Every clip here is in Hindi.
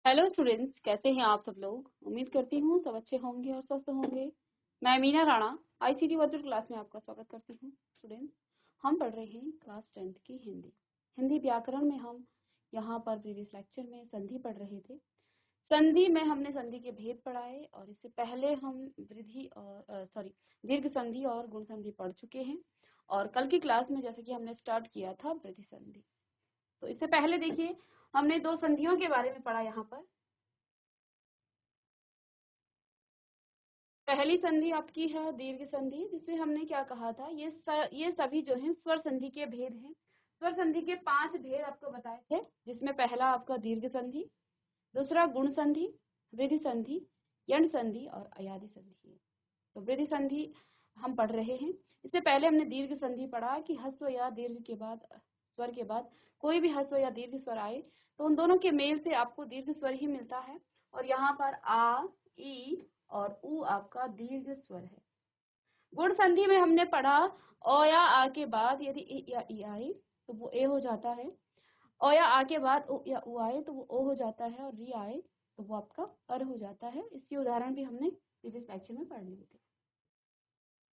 हेलो स्टूडेंट्स, कैसे हैं आप सब लोग। उम्मीद करती हूँ सब अच्छे होंगे और स्वस्थ होंगे। मैं Meena Rana ICT virtual class में आपका स्वागत करती हूँ। स्टूडेंट्स, हम पढ़ रहे हैं क्लास 10th की हिंदी व्याकरण में। हम यहाँ पर प्रीवियस लेक्चर में संधि पढ़ रहे थे। संधि में हमने संधि के भेद पढ़ाए और इससे पहले हम वृद्धि और दीर्घ संधि और गुण संधि पढ़ चुके हैं। और कल की क्लास में जैसे कि हमने स्टार्ट किया था वृद्धि संधि। तो इससे पहले देखिए, हमने दो संधियों के बारे में पढ़ा। यहाँ पर पहली संधि आपकी है दीर्घ संधि, जिसमें हमने क्या कहा था, ये सभी जो हैं स्वर संधि के भेद हैं। स्वर संधि के 5 भेद आपको बताए थे, जिसमें पहला आपका दीर्घ संधि, दूसरा गुण संधि, वृद्धि संधि, यण संधि और अयादि संधि है। तो वृद्धि संधि हम पढ़ रहे हैं। इससे पहले हमने दीर्घ संधि पढ़ा कि ह्रस्व या दीर्घ के बाद, स्वर के बाद कोई भी ह्रस्व या दीर्घ स्वर आए तो उन दोनों के मेल से आपको दीर्घ स्वर ही मिलता है। और यहाँ पर आ, ई और उ आपका दीर्घ स्वर है। गुण संधि में हमने पढ़ा अ या आ के बाद यदि इ या ई आए तो वो ए हो जाता है। अ या आ के बाद उ या उ आए तो वो ओ हो जाता है, और री आए तो वो आपका अर हो जाता है। इसकी उदाहरण भी हमने प्रीवियस लेक्चर में पढ़ लिए थे।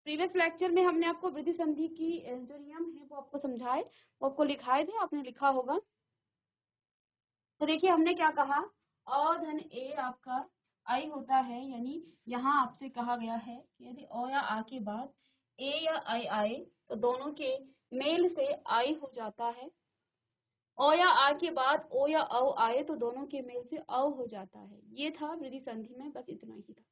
प्रीवियस लेक्चर में हमने आपको वृद्धि संधि की जो नियम है वो आपको समझाए, वो आपको लिखाए थे, आपने लिखा होगा। तो देखिए हमने क्या कहा, अ धन ए आपका आई होता है, यानी यहाँ आपसे कहा गया है कि यदि अ या आ के बाद ए या आई आए तो दोनों के मेल से आई हो जाता है। अ या आ के बाद ओ या औ आए तो दोनों के मेल से औ हो जाता है। ये था वृद्धि संधि में, बस इतना ही था।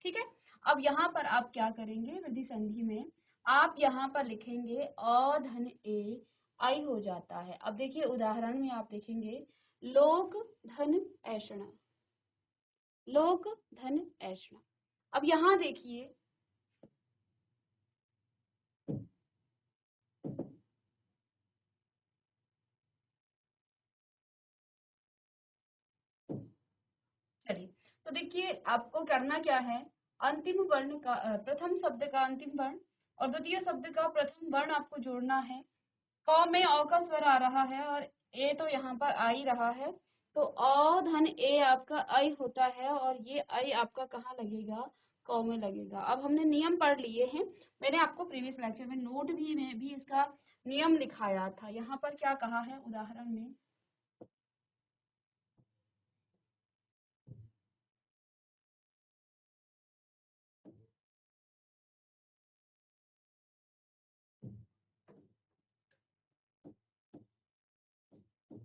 ठीक है। अब यहाँ पर आप क्या करेंगे, वृद्धि संधि में आप यहाँ पर लिखेंगे अ धन ए आई हो जाता है। अब देखिए उदाहरण में आप देखेंगे लोक धन ऐषणा, लोक धन ऐषणा। अब यहाँ देखिए, चलिए तो देखिए आपको करना क्या है, अंतिम वर्ण का प्रथम शब्द का अंतिम वर्ण और द्वितीय शब्द का प्रथम वर्ण आपको जोड़ना है। क में अ का स्वर आ रहा है और ए तो यहाँ पर आ ही रहा है, तो अ धन ए आपका आई होता है और ये आई आपका कहाँ लगेगा, क में लगेगा। अब हमने नियम पढ़ लिए हैं, मैंने आपको प्रीवियस लेक्चर में नोट भी में भी इसका नियम लिखाया था। यहाँ पर क्या कहा है उदाहरण में,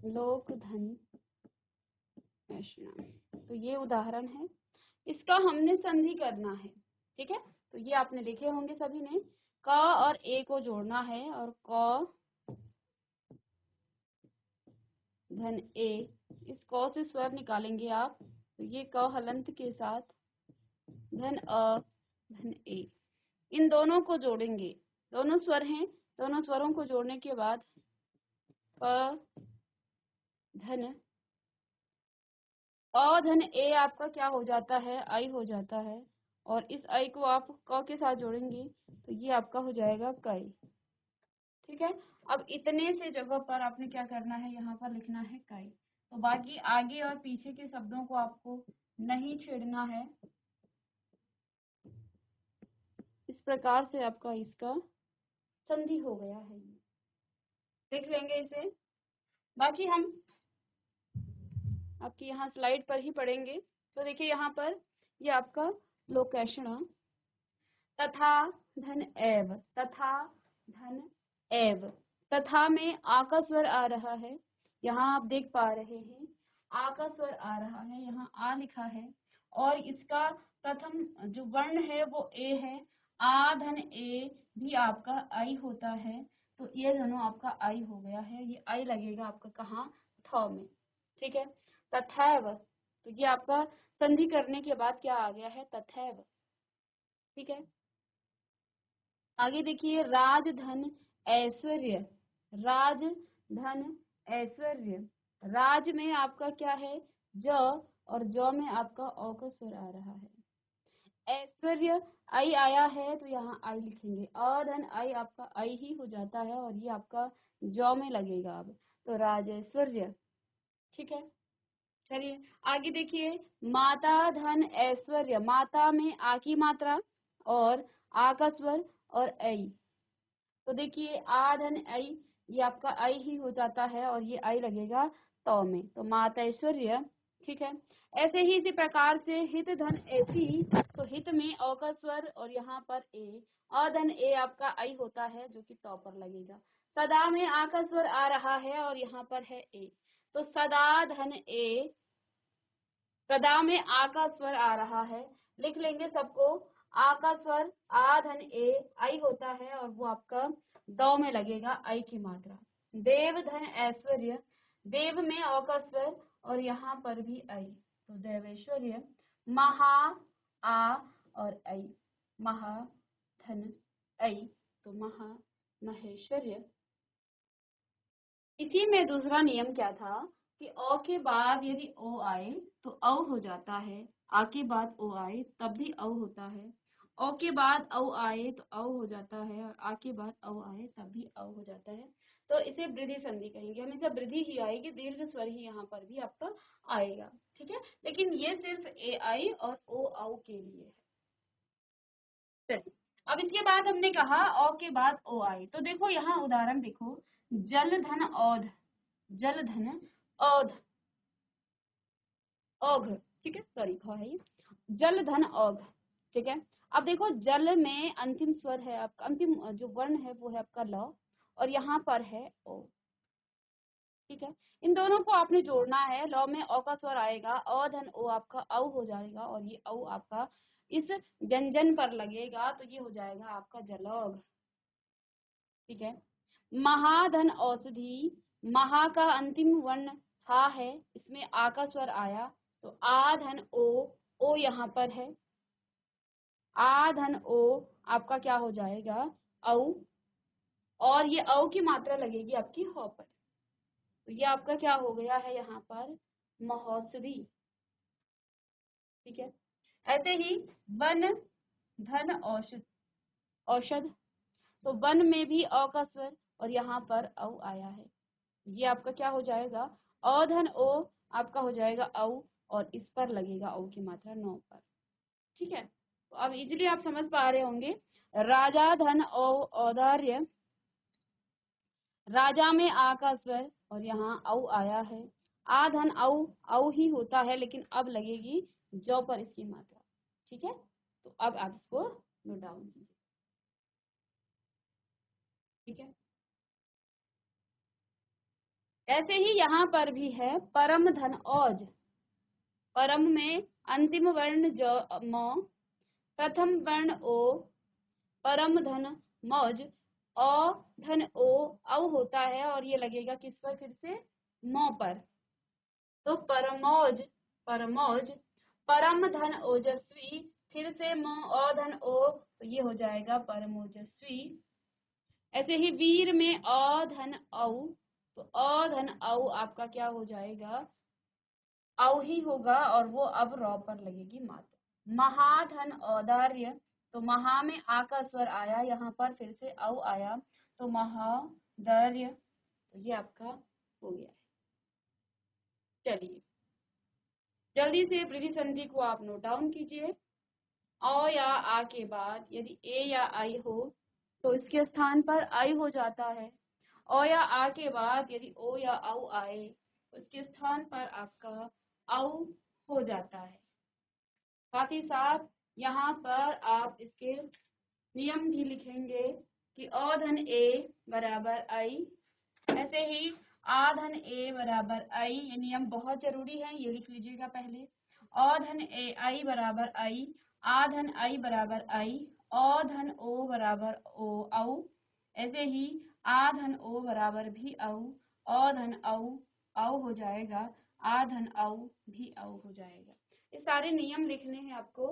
लोक धन ऐषणा, तो ये उदाहरण है, इसका हमने संधि करना है। ठीक है, तो ये आपने लिखे होंगे सभी ने, क और ए को जोड़ना है और क धन ए, इस क से स्वर निकालेंगे आप, तो ये क हलंत के साथ धन अ धन ए, इन दोनों को जोड़ेंगे। दोनों स्वर हैं, दोनों स्वरों को जोड़ने के बाद प धन अ धन ए आपका क्या हो जाता है, आई हो जाता है, और इस आई को आप क के साथ जोड़ेंगे तो ये आपका हो जाएगा कई। ठीक है। अब इतने से जगह पर आपने क्या करना है, यहाँ पर लिखना है कई। तो बाकी आगे और पीछे के शब्दों को आपको नहीं छेड़ना है। इस प्रकार से आपका इसका संधि हो गया है। ये देख लेंगे इसे, बाकी हम आपकी यहाँ स्लाइड पर ही पढ़ेंगे। तो देखिए यहाँ पर ये आपका लोकेशण तथा धन एव, तथा धन एव, तथा में आ का स्वर आ रहा है, यहाँ आप देख पा रहे हैं आ का स्वर आ रहा है, यहाँ आ लिखा है और इसका प्रथम जो वर्ण है वो ए है। आ धन ए भी आपका आई होता है, तो ये दोनों आपका आई हो गया है। ये आई लगेगा आपका कहाँ, थ में। ठीक है, तथैव, तो ये आपका संधि करने के बाद क्या आ गया है, तथैव। ठीक है, आगे देखिए राजधन ऐश्वर्य, राजधन ऐश्वर्य, राज में आपका क्या है, ज, और ज में आपका अ का स्वर आ रहा है। ऐश्वर्य आई आया है तो यहाँ आई लिखेंगे, अ धन आई आपका आई ही हो जाता है और ये आपका ज में लगेगा अब, तो राजैश्वर्य। ठीक है, चलिए आगे देखिए, माता धन ऐश्वर्य, माता में आ की मात्रा और आ का स्वर और ऐ। तो देखिए आ धन ऐ, ये आपका ऐ ही हो जाता है और ये ऐ लगेगा तो में, तो माता ऐश्वर्य। ठीक है, ऐसे ही इसी प्रकार से हित धन ऐसी, तो हित में अ का स्वर और यहाँ पर ए, अधन ए आपका ऐ होता है जो कि तो पर लगेगा। सदा में आ का स्वर आ रहा है और यहाँ पर है ए, तो सदा धन ए, सदा में आ का स्वर आ रहा है, लिख लेंगे सबको। आ का स्वर आ धन ए आई होता है और वो आपका दो में लगेगा आई की मात्रा। देव धन ऐश्वर्य, देव में अ का स्वर और यहाँ पर भी आई, तो देवैश्वर्य। महा आ और आई, महा धन आई, तो महा महेश्वर्य। इसी में दूसरा नियम क्या था कि अ के बाद यदि ओ आए तो औ हो जाता है, आ के बाद ओ आए तब भी औ होता है, ओ के बाद औ आए तो औ हो जाता है और आ के बाद औ आए तब भी औ हो जाता है। तो इसे वृद्धि संधि कहेंगे, हमेशा वृद्धि ही आएगी, दीर्घ स्वर ही यहाँ पर भी आपका आएगा। ठीक है, लेकिन ये सिर्फ ए आई और ओ औ के लिए है। चलिए अब इसके बाद हमने कहा औ के बाद ओ आए, तो देखो यहाँ उदाहरण देखो, जल धन औध, जल धन औध, औघ, ठीक है, सॉरी ख है ये, जल धन औघ। ठीक है, अब देखो जल में अंतिम स्वर है आपका, अंतिम जो वर्ण है वो है आपका ल और यहाँ पर है ओ। ठीक है, इन दोनों को आपने जोड़ना है, ल में अ का स्वर आएगा, अ धन ओ आपका औ हो जाएगा और ये औ आपका इस व्यंजन पर लगेगा तो ये हो जाएगा आपका जलौघ। ठीक है, महाधन औषधि, महा का अंतिम वर्ण हा है, इसमें आ का स्वर आया तो आ धन ओ यहाँ पर है, आ धन ओ आपका क्या हो जाएगा औ, और ये औ की मात्रा लगेगी आपकी हौ पर, तो ये आपका क्या हो गया है यहाँ पर महोत्सवी। ठीक है, ऐसे ही वन धन औषध, औषध, तो वन में भी अ का स्वर और यहाँ पर औ आया है, ये आपका क्या हो जाएगा अधन ओ आपका हो जाएगा औ और इस पर लगेगा औ की मात्रा 9 पर। ठीक है, तो अब इजीली आप समझ पा रहे होंगे। राजा धन औ औदार्य, राजा में आ का स्वर और यहाँ औ आया है, आ धन औ ही होता है लेकिन अब लगेगी जौ पर इसकी मात्रा। ठीक है, तो अब आप इसको नोट डाउन कीजिए। ठीक है, ऐसे ही यहाँ पर भी है परम धन औज, परम में अंतिम वर्ण ज म, प्रथम वर्ण ओ, परम धन मौज, अ धन ओ औ होता है और ये लगेगा किस पर, फिर से म पर, तो परमौज, परमौज, परम धन ओजस्वी, फिर से म अ धन ओ, तो ये हो जाएगा परमोजस्वी। ऐसे ही वीर में अ धन औ, तो अ धन औ आपका क्या हो जाएगा औ ही होगा और वो अब रॉ पर लगेगी मात्रा। महाधन औदार्य, तो महा में आ का स्वर आया, यहाँ पर फिर से औ आया तो महादार्य, तो ये आपका हो गया है। चलिए जल्दी से वृद्धि संधि को आप नोट डाउन कीजिए। औ या आ के बाद यदि ए या आई हो तो इसके स्थान पर आई हो जाता है, औ या आ के बाद यदि ओ या औ आए तो इसके स्थान पर आपका औ हो जाता है। साथ ही साथ यहाँ पर आप इसके नियम भी लिखेंगे कि अ धन ए बराबर आई, ऐसे ही आ धन ए बराबर आई, ये नियम बहुत जरूरी है, ये लिख लीजिएगा पहले। अ धन ए आई बराबर आई, आ धन आई बराबर आई, अ धन ओ बराबर ओ औ, ऐसे ही आ धन ओ बराबर भी औ, अ धन औ हो जाएगा, आ धन औ भी औ हो जाएगा। ये सारे नियम लिखने हैं आपको।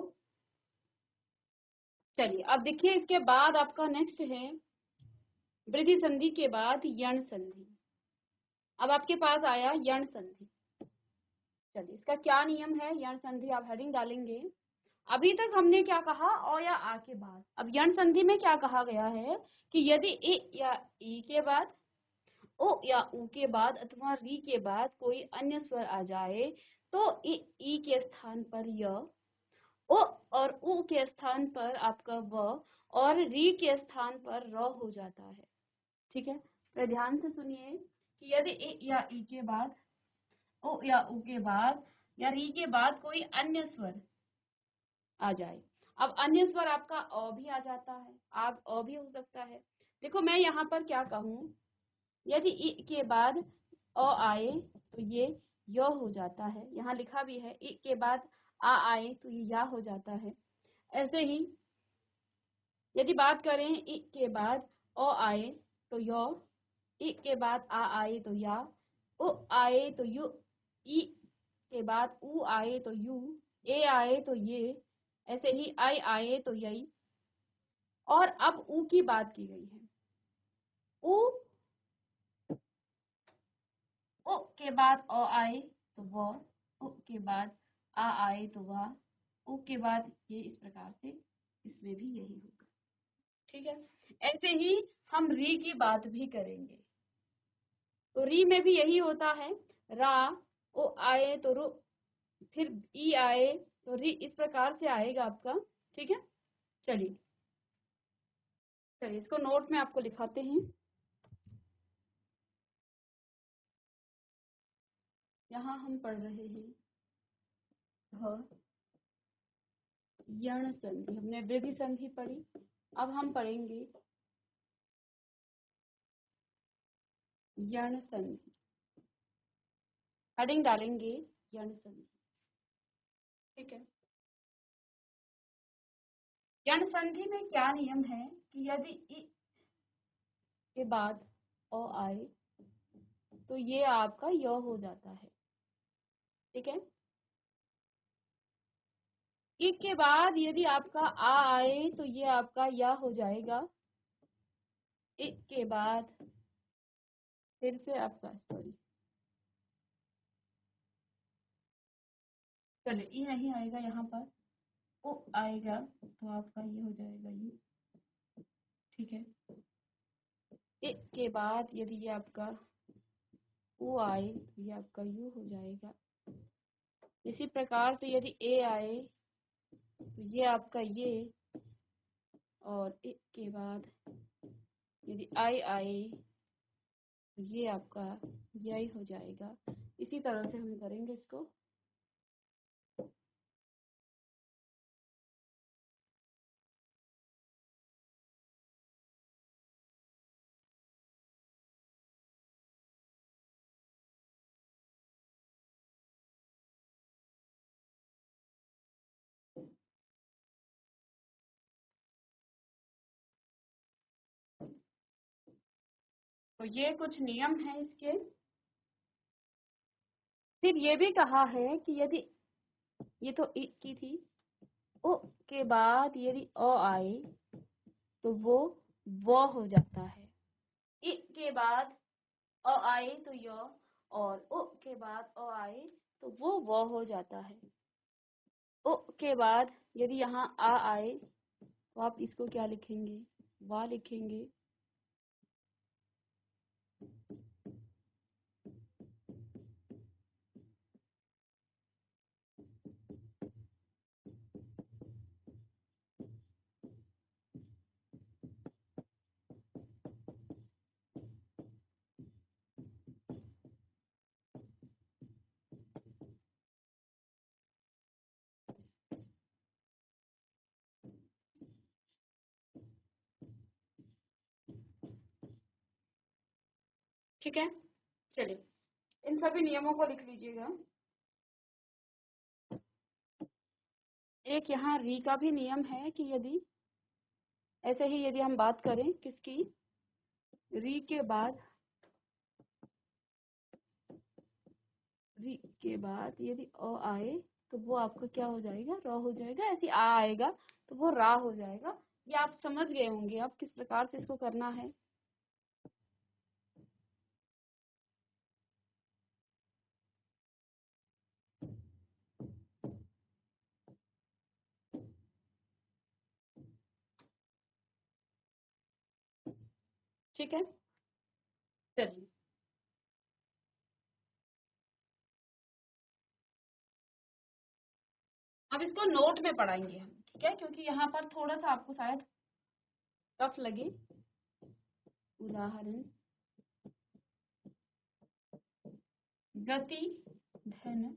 चलिए अब देखिए इसके बाद आपका नेक्स्ट है वृद्धि संधि के बाद यण संधि। अब आपके पास आया यण संधि। चलिए इसका क्या नियम है, यण संधि आप हेडिंग डालेंगे। अभी तक हमने क्या कहा अ या आ के बाद, अब यण संधि में क्या कहा गया है कि यदि ए या ई के बाद, ओ या उ के बाद अथवा री के बाद कोई अन्य स्वर आ जाए तो ई के स्थान पर य, ओ और उ के स्थान पर आपका व, और री के स्थान पर र हो जाता है। ठीक है, तो ध्यान से सुनिए कि यदि इ या ई के बाद, ओ या उ के बाद या री के बाद कोई अन्य स्वर आ जाए। अब अन्य स्वर आपका अ भी आ जाता है, आप अ भी हो सकता है। देखो मैं यहाँ पर क्या कहूँ, यदि इ के बाद अ आए तो ये य हो जाता है, यहाँ लिखा भी है। इ के बाद आ आए तो ये या हो जाता है। ऐसे ही यदि बात करें इ के बाद अ आए तो य, इ के बाद आ आए तो या, उ आए तो यू, ई के बाद उ आए तो यू, ए आए तो ये, ऐसे ही आई आए तो यही। और अब उ की बात की गई है। उ, उ के बाद अ आए तो व, उ के बाद आ आए तो वाह, उ के बाद ये, इस प्रकार से इसमें भी यही होगा। ठीक है, ऐसे ही हम री की बात भी करेंगे। तो री में भी यही होता है, रा, ओ आए तो रू, फिर ई आए तो री, इस प्रकार से आएगा आपका। ठीक है, चलिए चलिए इसको नोट में आपको लिखाते हैं। यहाँ हम पढ़ रहे हैं ध, यण संधि, हमने वृद्धि संधि पढ़ी। अब हम पढ़ेंगे यण संधि, हेडिंग डालेंगे यण संधि। ठीक है, यण संधि में क्या नियम है कि यदि इ के बाद अ आए तो ये आपका य हो जाता है। ठीक है, इ के बाद यदि आपका आ आए तो ये आपका या हो जाएगा। इ के बाद फिर से आपका, सॉरी, चलिए ई नहीं आएगा, यहाँ पर ओ आएगा तो आपका ये हो जाएगा यू। ठीक है, इ के बाद यदि ये आपका उ आए तो ये आपका यू हो जाएगा। इसी प्रकार से यदि ए आए तो ये आपका ये, और इ के बाद यदि आई आए तो ये आपका यही हो जाएगा। इसी तरह से हम करेंगे इसको। तो ये कुछ नियम है इसके। फिर ये भी कहा है कि यदि, ये तो इ की थी, उ के बाद यदि अ आए तो वो व हो जाता है। इ के बाद अ आए तो य, और उ के बाद अ आए तो वो व हो जाता है। उ के बाद यदि यहाँ आ आए तो आप इसको क्या लिखेंगे, वा लिखेंगे। ठीक है, चलिए इन सभी नियमों को लिख लीजिएगा। एक यहाँ री का भी नियम है कि यदि, ऐसे ही यदि हम बात करें किसकी, री के बाद, री के बाद यदि अ आए तो वो आपका क्या हो जाएगा, र हो जाएगा। ऐसे आ आएगा तो वो रा हो जाएगा। ये आप समझ गए होंगे अब किस प्रकार से इसको करना है। ठीक है, चलिए अब इसको नोट में पढ़ाएंगे हम, ठीक है, क्योंकि यहाँ पर थोड़ा सा आपको शायद टफ लगे। उदाहरण, गति धन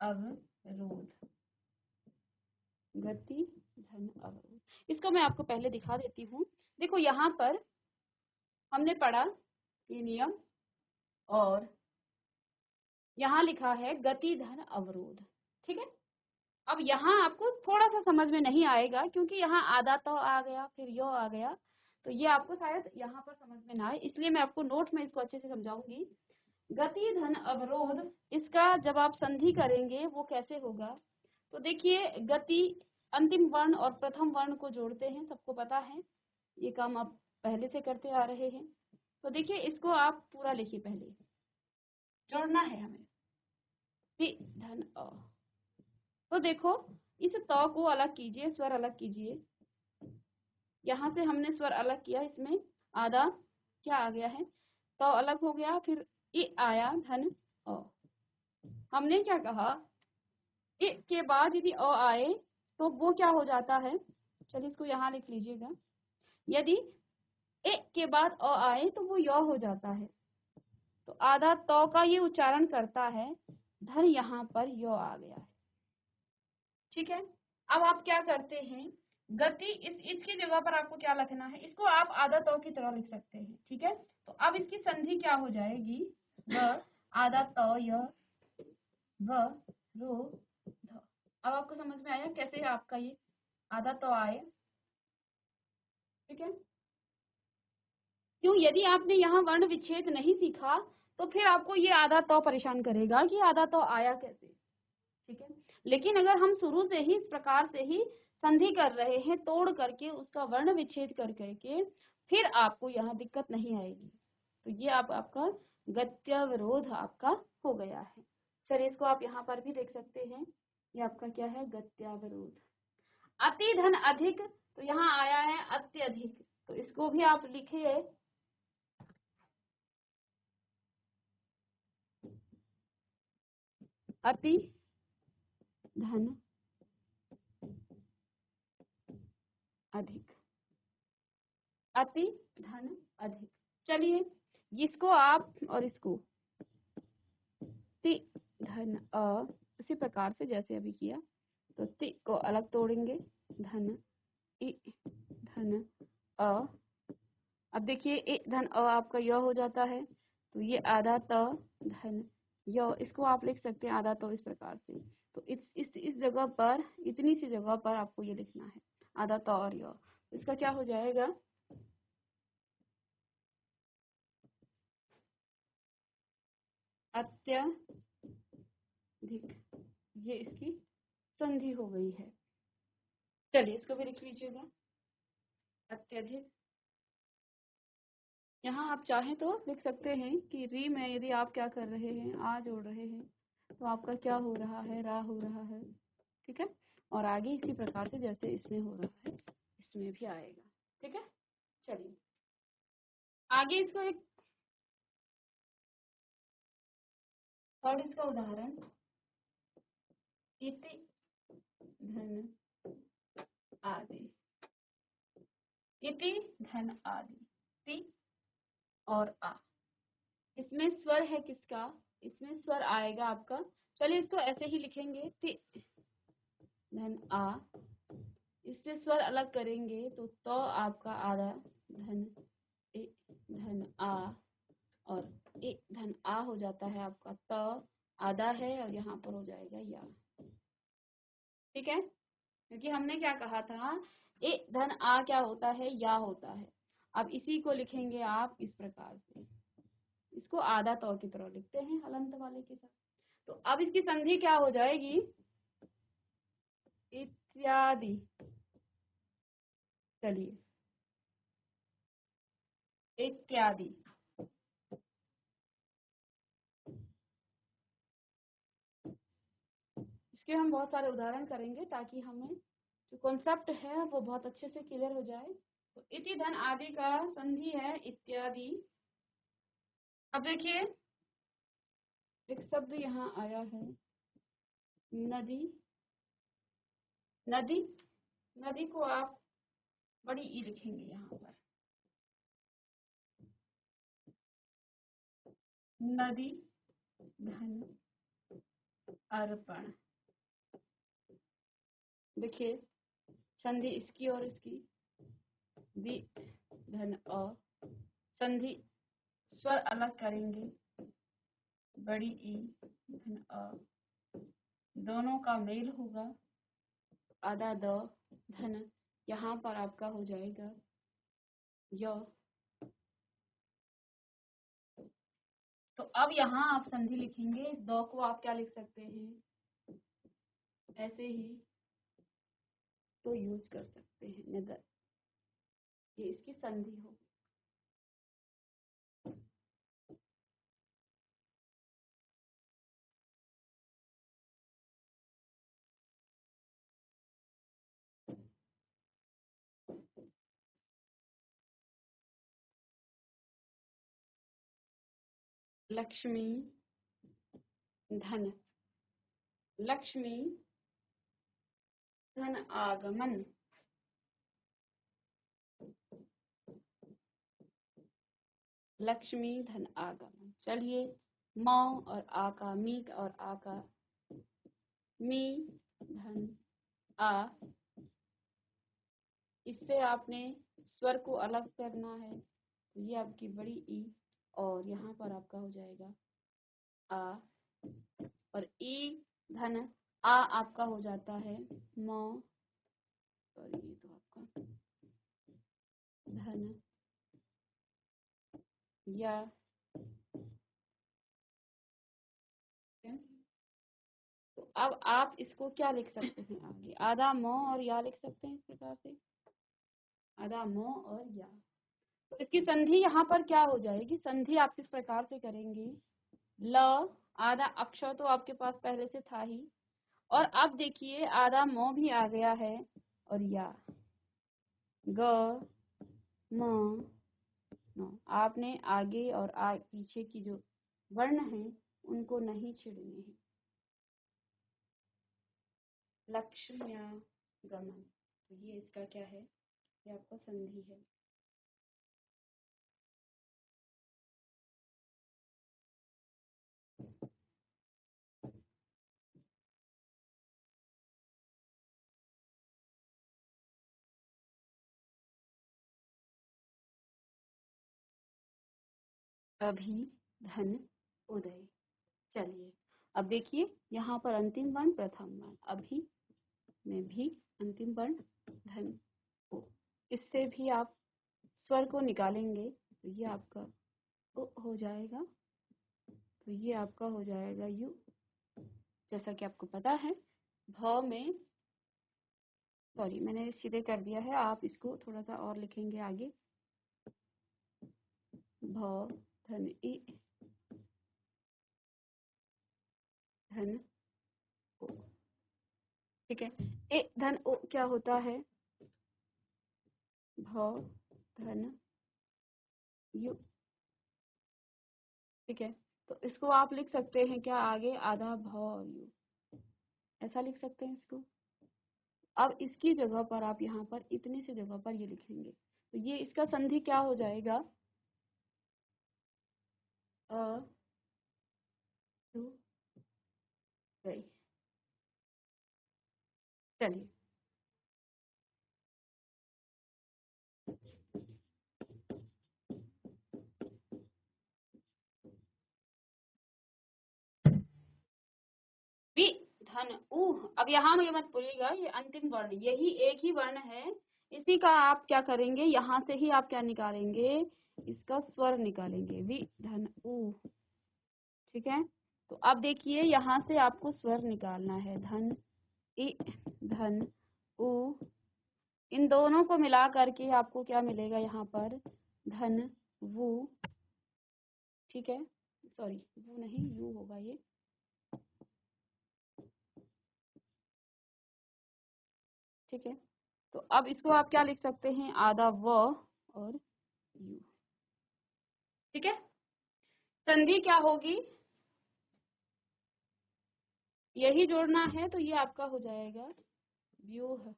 अवरोध, गति धन अवरोध। इसको मैं आपको पहले दिखा देती हूँ। देखो यहाँ पर हमने पढ़ा ये नियम, और यहाँ लिखा है गति धन अवरोध, ठीक है। अब यहाँ आपको थोड़ा सा समझ में नहीं आएगा, क्योंकि यहाँ आधा तो आ गया, फिर यो आ गया, तो ये आपको शायद यहाँ पर समझ में ना आए, इसलिए मैं आपको नोट में इसको अच्छे से समझाऊंगी। गति धन अवरोध, इसका जब आप संधि करेंगे वो कैसे होगा, तो देखिए, गति अंतिम वर्ण और प्रथम वर्ण को जोड़ते हैं, सबको पता है, ये काम आप पहले से करते आ रहे हैं। तो देखिए, इसको आप पूरा लिखिए, पहले जोड़ना है हमें, ति धन अ। तो देखो, इस त को अलग कीजिए, स्वर अलग कीजिए, यहाँ से हमने स्वर अलग किया, इसमें आधा क्या आ गया है, तो अलग हो गया, फिर इ आया धन अ। हमने क्या कहा, इ के बाद यदि अ आए तो वो क्या हो जाता है, चलिए इसको यहाँ लिख लीजिएगा, यदि ए के बाद अ आए तो वो य हो जाता है, तो आधा तो का ये उच्चारण करता है, धन यहाँ पर य आ गया है, ठीक है। अब आप क्या करते हैं, गति इसकी जगह पर आपको क्या लिखना है, इसको आप आधा तो की तरह लिख सकते हैं, ठीक है। तो अब इसकी संधि क्या हो जाएगी, व आधा तो य व रो ध। अब आपको समझ में आया कैसे आपका ये आधा तो आए, ठीक है। क्यों, यदि आपने यहाँ वर्ण विच्छेद नहीं सीखा तो फिर आपको ये आधा तो परेशान करेगा कि आधा तो आया कैसे, ठीक है। लेकिन अगर हम शुरू से ही इस प्रकार से ही संधि कर रहे हैं, तोड़ करके उसका वर्ण विच्छेद कर करके, फिर आपको यहाँ दिक्कत नहीं आएगी। तो ये आपका गत्यावरोध आपका हो गया है। चलिए इसको आप यहाँ पर भी देख सकते हैं, ये आपका क्या है, गत्यावरोध। अति धन अधिक, तो यहाँ आया है अत्यधिक, तो इसको भी आप लिखिए, अति धन अधिक, अति धन अधिक। चलिए इसको आप और इसको ति धन अ, उसी प्रकार से जैसे अभी किया, तो ति को अलग तोड़ेंगे, धन इ धन अ। अब देखिए, इ धन अ आपका य हो जाता है, तो ये आधा त धन य, इसको आप लिख सकते हैं आधा तो इस प्रकार से। तो इस जगह पर, इतनी सी जगह पर आपको ये लिखना है, आधा त और य। इसका क्या हो जाएगा, अत्यधिक, ये इसकी संधि हो गई है। चलिए इसको भी लिख लीजिएगा, अत्यधिक। यहाँ आप चाहें तो लिख सकते हैं कि री में यदि आप क्या कर रहे हैं, आ जोड़ रहे हैं, तो आपका क्या हो रहा है, रा हो रहा है, ठीक है। और आगे इसी प्रकार से जैसे इसमें हो रहा है, इसमें भी आएगा, ठीक है। चलिए आगे इसको एक और इसका उदाहरण, इति धन आदि, इति धन आदि, ति और आ, इसमें स्वर है किसका, इसमें स्वर आएगा आपका। चलिए इसको ऐसे ही लिखेंगे, ति धन आ, इससे स्वर अलग करेंगे तो आपका आधा धन ए धन आ, और ए धन आ हो जाता है आपका, त आधा है और यहाँ पर हो जाएगा या, ठीक है। क्योंकि हमने क्या कहा था, ए धन आ क्या होता है, या होता है। अब इसी को लिखेंगे आप इस प्रकार से, इसको आधा तो की तरह लिखते हैं हलंत वाले के साथ। तो अब इसकी संधि क्या हो जाएगी, इत्यादि। चलिए, इत्यादि, इसके हम बहुत सारे उदाहरण करेंगे ताकि हमें जो कॉन्सेप्ट है वो बहुत अच्छे से क्लियर हो जाए। तो इति धन आदि का संधि है इत्यादि। अब देखिए, एक शब्द यहाँ आया है, नदी नदी, नदी को आप बड़ी ई लिखेंगे यहाँ पर, नदी धन अर्पण। देखिए संधि इसकी और इसकी, वि धन अ, संधि स्वर अलग करेंगे, बड़ी ई धन अ, दोनों का मेल होगा, आधा द धन, यहाँ पर आपका हो जाएगा य। तो अब यहाँ आप संधि लिखेंगे, इस द को आप क्या लिख सकते हैं, ऐसे ही तो यूज कर सकते हैं नगर, ये इसकी संधि हो। लक्ष्मी धन, लक्ष्मी धन आगमन, लक्ष्मी धन आगमन। चलिए म और आ का, मी और आ का, मी धन आ, इससे आपने स्वर को अलग करना है, तो ये आपकी बड़ी ई और यहाँ पर आपका हो जाएगा आ, और ई धन आ आपका हो जाता है म, और ये तो आपका धन या। तो अब आप इसको क्या लिख सकते हैं आगे, आधा म और या लिख सकते हैं इस प्रकार से, आधा म और या। तो इसकी संधि यहाँ पर क्या हो जाएगी, संधि आप किस प्रकार से करेंगे, ल आधा अक्षर तो आपके पास पहले से था ही, और अब देखिए आधा म भी आ गया है, और या ग म न, आपने आगे और पीछे की जो वर्ण हैं उनको नहीं छेड़ने हैं। लक्ष्म्या गमन, तो ये इसका क्या है, ये आपका संधि है। अभी धन उदय। चलिए अब देखिए यहाँ पर अंतिम वर्ण प्रथम वर्ण, अभी में भी अंतिम वर्ण धन ओ, इससे भी आप स्वर को निकालेंगे, तो ये आपका उ हो जाएगा, तो ये आपका हो जाएगा यू। जैसा कि आपको पता है भ में, सॉरी मैंने सीधे कर दिया है, आप इसको थोड़ा सा और लिखेंगे आगे, भ धन ई धन ओ, ठीक है। ए धन ओ क्या होता है, भ धन यू, ठीक है। तो इसको आप लिख सकते हैं क्या आगे, आधा भ और यू, ऐसा लिख सकते हैं इसको। अब इसकी जगह पर आप यहाँ पर इतने से जगह पर ये लिखेंगे, तो ये इसका संधि क्या हो जाएगा, अ टू गई। चलिए वि धन ऊ, अब यहाँ में ये मत भूलिएगा, ये अंतिम वर्ण, यही एक ही वर्ण है, इसी का आप क्या करेंगे, यहाँ से ही आप क्या निकालेंगे, इसका स्वर निकालेंगे, वि धन ऊ, ठीक है। तो अब देखिए यहाँ से आपको स्वर निकालना है, धन इ धन उ, इन दोनों को मिला करके आपको क्या मिलेगा यहाँ पर, धन वु, ठीक है, सॉरी वो नहीं यू होगा ये, ठीक है। तो अब इसको आप क्या लिख सकते हैं, आधा व और यू, ठीक है। संधि क्या होगी, यही जोड़ना है, तो ये आपका हो जाएगा व्यूह।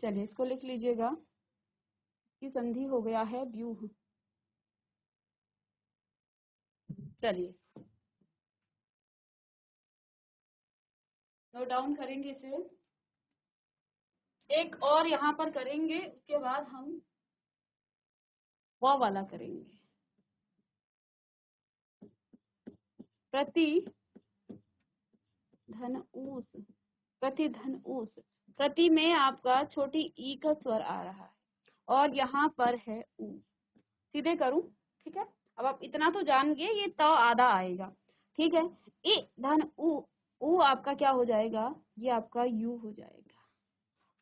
चलिए इसको लिख लीजिएगा कि संधि हो गया है व्यूह। चलिए नोट डाउन करेंगे इसे। एक और यहाँ पर करेंगे, उसके बाद हम वो वाला करेंगे। प्रति धन ऊस, प्रति धन ऊस। प्रति में आपका छोटी ई का स्वर आ रहा है और यहाँ पर है ऊ। सीधे करूं, ठीक है। अब आप इतना तो जान गए, ये त आधा आएगा, ठीक है। ई धन ऊ आपका क्या हो जाएगा, ये आपका यू हो जाएगा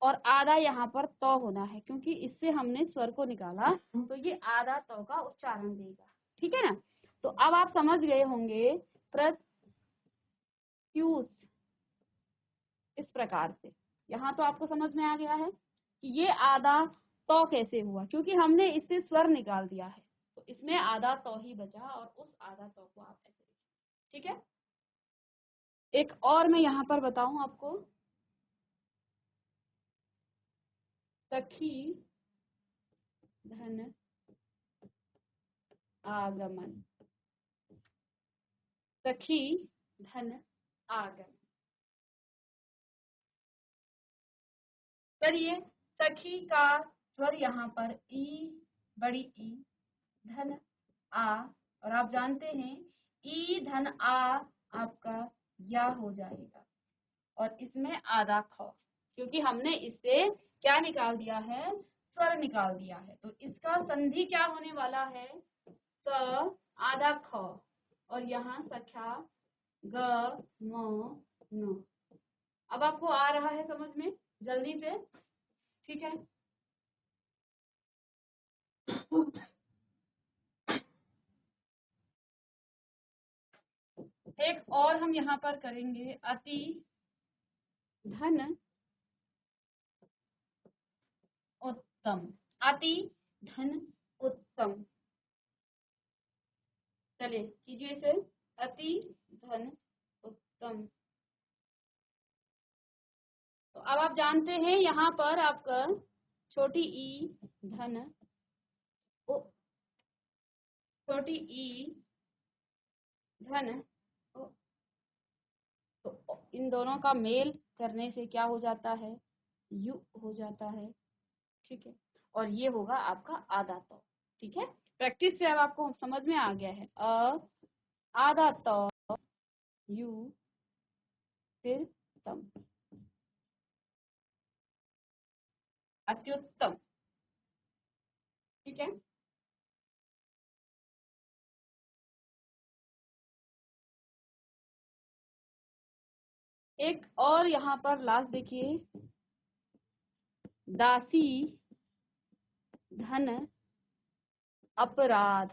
और आधा यहाँ पर तो होना है क्योंकि इससे हमने स्वर को निकाला, तो ये आधा तो का उच्चारण देगा, ठीक है ना। तो अब आप समझ गए होंगे प्रत्यूष इस प्रकार से। यहाँ तो आपको समझ में आ गया है कि ये आधा तो कैसे हुआ, क्योंकि हमने इससे स्वर निकाल दिया है, तो इसमें आधा तो ही बचा और उस आधा तो को आप ऐसे, ठीक है। एक और मैं यहाँ पर बताऊं आपको, सखी धन आगमन, सखी धन आगमन। चलिए सखी का स्वर यहाँ पर ई, बड़ी ई, धन आ, और आप जानते हैं ई धन आ आपका या हो जाएगा और इसमें आधा ख, क्योंकि हमने इससे क्या निकाल दिया है, स्वर निकाल दिया है। तो इसका संधि क्या होने वाला है, स आधा ख और यहाँ सख्या ग म न। अब आपको आ रहा है समझ में, जल्दी से, ठीक है। एक और हम यहाँ पर करेंगे, अति धन उत्तम, अति धन उत्तम। चलिए कीजिए इसे, अति धन उत्तम। तो अब आप जानते हैं यहाँ पर आपका छोटी ई धन ओ, छोटी ई धन ओ, तो इन दोनों का मेल करने से क्या हो जाता है, यू हो जाता है, ठीक है। और ये होगा आपका आधा तो, ठीक है। प्रैक्टिस से अब आपको समझ में आ गया है, आधा तो, यू, फिर तम, अत्युत्तम, ठीक है। एक और यहाँ पर लास्ट देखिए, दासी धन अपराध,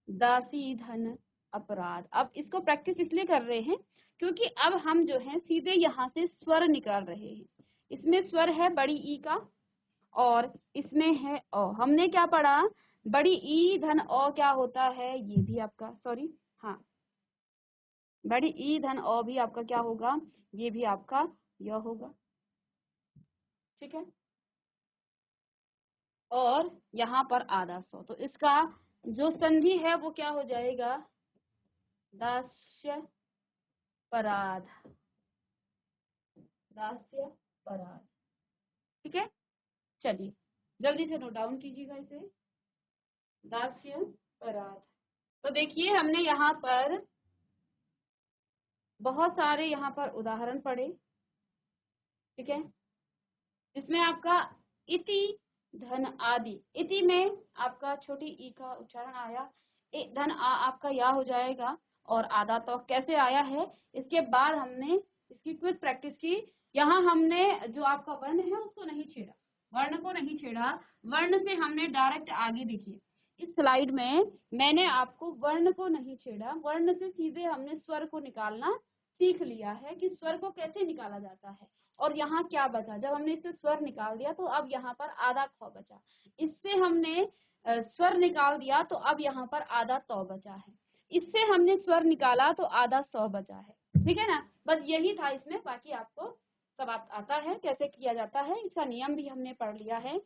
दासी धन अपराध। अब इसको प्रैक्टिस इसलिए कर रहे हैं क्योंकि अब हम जो है सीधे यहाँ से स्वर निकाल रहे हैं। इसमें स्वर है बड़ी ई का और इसमें है अ। हमने क्या पढ़ा, बड़ी ई धन अ क्या होता है, ये भी आपका, सॉरी हाँ, बड़ी ई धन अ भी आपका क्या होगा, ये भी आपका यह होगा, ठीक है। और यहाँ पर आधा सौ, तो इसका जो संधि है वो क्या हो जाएगा, दास्य पराध, दास्य पराध, ठीक है। चलिए जल्दी से नोट डाउन कीजिएगा इसे, दास्य पराध। तो देखिए हमने यहाँ पर बहुत सारे यहाँ पर उदाहरण पढ़े, ठीक है। इसमें आपका इति धन आदि, इति में आपका छोटी ई का उच्चारण आया, धन आ आपका या हो जाएगा और आधा तो कैसे आया है। इसके बाद हमने इसकी क्विज प्रैक्टिस की। यहाँ हमने जो आपका वर्ण है उसको नहीं छेड़ा, वर्ण को नहीं छेड़ा, वर्ण से हमने डायरेक्ट आगे, देखिए इस स्लाइड में मैंने आपको वर्ण को नहीं छेड़ा, वर्ण से सीधे हमने स्वर को निकालना सीख लिया है कि स्वर को कैसे निकाला जाता है। और यहाँ क्या बचा, जब हमने इससे स्वर निकाल दिया तो अब यहाँ पर आधा ख बचा, इससे हमने स्वर निकाल दिया तो अब यहाँ पर आधा तो बचा है, इससे हमने स्वर निकाला तो आधा सौ बचा है। ठीक है ना। बस यही था इसमें, बाकी आपको सब आता है कैसे किया जाता है, इसका नियम भी हमने पढ़ लिया है।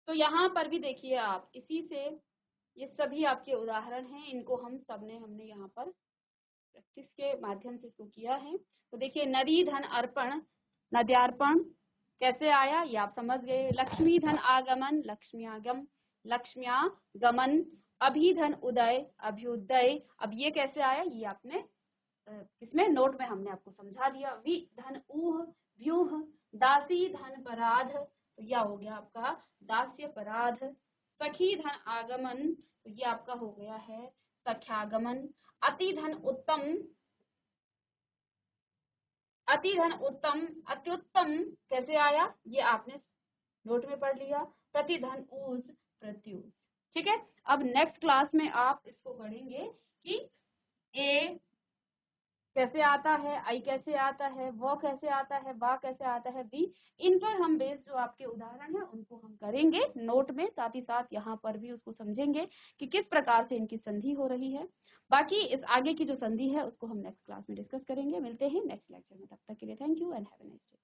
तो यहाँ पर भी देखिए आप, इसी से ये सभी आपके उदाहरण हैं, इनको हमने यहाँ पर प्रैक्टिस के माध्यम से इसको किया है। तो देखिए, नरी धन अर्पण, नद्यार्पण कैसे आया ये आप समझ गए। लक्ष्मी धन आगमन, लक्ष्म्यागम, लक्ष्म्यागमन। अभिधन उदय, अभ्युदय। अब ये कैसे आया ये आपने इसमें नोट में हमने आपको समझा दिया। वि धन ऊह, व्यूह। दासी धन पराध, तो यह हो गया आपका दास्य पराध। सखी धन आगमन, तो ये आपका हो गया है सख्यागमन। अति धन उत्तम, अति धन उत्तम, अत्युत्तम कैसे आया ये आपने नोट में पढ़ लिया। प्रतिधन ऊस, प्रत्युष। ठीक है। अब नेक्स्ट क्लास में आप इसको पढ़ेंगे कि ए कैसे आता है, आई कैसे आता है, वो कैसे आता है, बा कैसे आता है, बी। इन पर हम बेस जो आपके उदाहरण है उनको हम करेंगे नोट में, साथ ही साथ यहाँ पर भी उसको समझेंगे कि किस प्रकार से इनकी संधि हो रही है। बाकी इस आगे की जो संधि है उसको हम नेक्स्ट क्लास में डिस्कस करेंगे। मिलते हैं नेक्स्ट लेक्चर में, तब तक के लिए thank you and have a nice day.